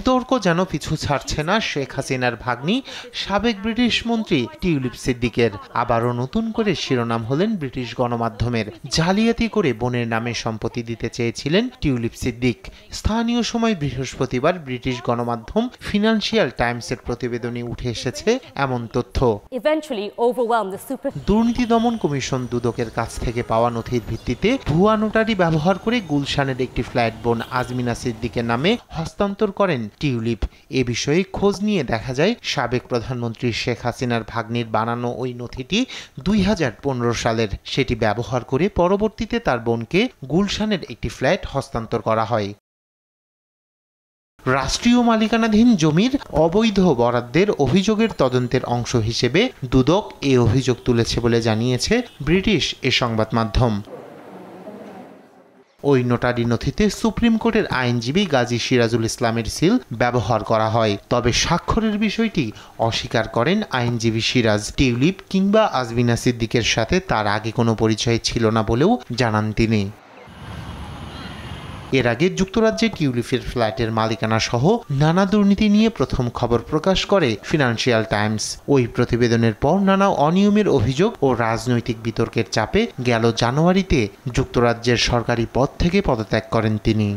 বিতর্ক যেন পিছু ছাড়ছে না শেখ হাসিনার ভাগ্নি সাবেক ব্রিটিশ মন্ত্রী টিউলিপ সিদ্দিকের। আবারও নতুন করে শিরোনাম হলেন ব্রিটিশ গণমাধ্যমের। জালিয়াতি করে বোনের নামে সম্পত্তি দিতে চেয়েছিলেন টিউলিপ সিদ্দিক। স্থানীয় সময় বৃহস্পতিবার ব্রিটিশ গণমাধ্যম ফিনান্সিয়াল টাইমসের প্রতিবেদনে উঠে এসেছে এমন তথ্য। দুর্নীতি দমন কমিশন দুদকের কাছ থেকে পাওয়া নথির ভিত্তিতে ভুয়া নোটারি ব্যবহার করে গুলশানের একটি ফ্ল্যাট বোন আজমিনা সিদ্দিকের নামে হস্তান্তর করেন টিউলিপ। এ বিষয়ে খোঁজ নিয়ে দেখা যায় সাবেক প্রধানমন্ত্রী শেখ হাসিনার ভাগ্নির বানানো ওই নথিটি 2015 সালের। সেটি ব্যবহার করে পরবর্তীতে তার বোনকে গুলশানের একটি ফ্ল্যাট হস্তান্তর করা হয়। রাষ্ট্রীয় মালিকানাধীন জমির অবৈধ বরাদ্দের অভিযোগের তদন্তের অংশ হিসেবে দুদক এই অভিযোগ তুলেছে বলে জানিয়েছে ব্রিটিশ এ সংবাদ মাধ্যম। ওই নোটারি নথিতে সুপ্রিম কোর্টের আইনজীবী গাজী সিরাজুল ইসলামের সিল ব্যবহার করা হয়। তবে স্বাক্ষরের বিষয়টি অস্বীকার করেন আইনজীবী সিরাজ। টিউলিপ কিংবা আজমিনা সিদ্দিকের সাথে তার আগে কোনো পরিচয় ছিল না বলেও জানান তিনি। এর আগে যুক্তরাজ্যে টিউলিপের ফ্ল্যাটের মালিকানা সহ নানা দুর্নীতি নিয়ে প্রথম খবর প্রকাশ করে ফিনান্সিয়াল টাইমস। ওই প্রতিবেদনের পর নানা অনিয়মের অভিযোগ ও রাজনৈতিক বিতর্কের চাপে গেল জানুয়ারিতে যুক্তরাজ্যের সরকারি পদ থেকে পদত্যাগ করেন তিনি।